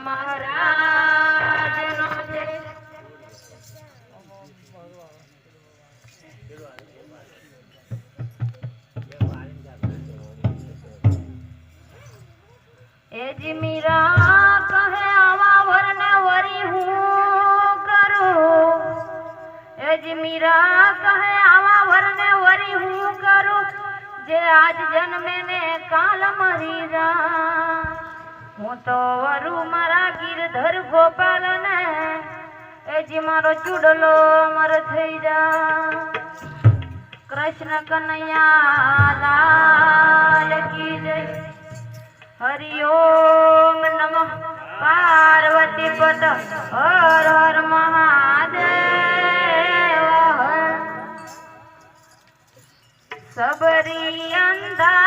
મહારાજનો જય. એ જી મીરા કહે આવા વરને વરી હું કરું. એ જી મીરા કહે આવા વરને વરી હું કરું. જે આજ જન્મે ને કાલ મરી જા. હું તો વરુ મારા ગિરધર ગોપાલ ને. એ જી મારો ચૂડલો અમર થઈ જા. કૃષ્ણ કનૈયા લાલ કી જય. હરિ ઓમ નમઃ પાર્વતી પત હર હર મહાદેવ. સબરી અંધા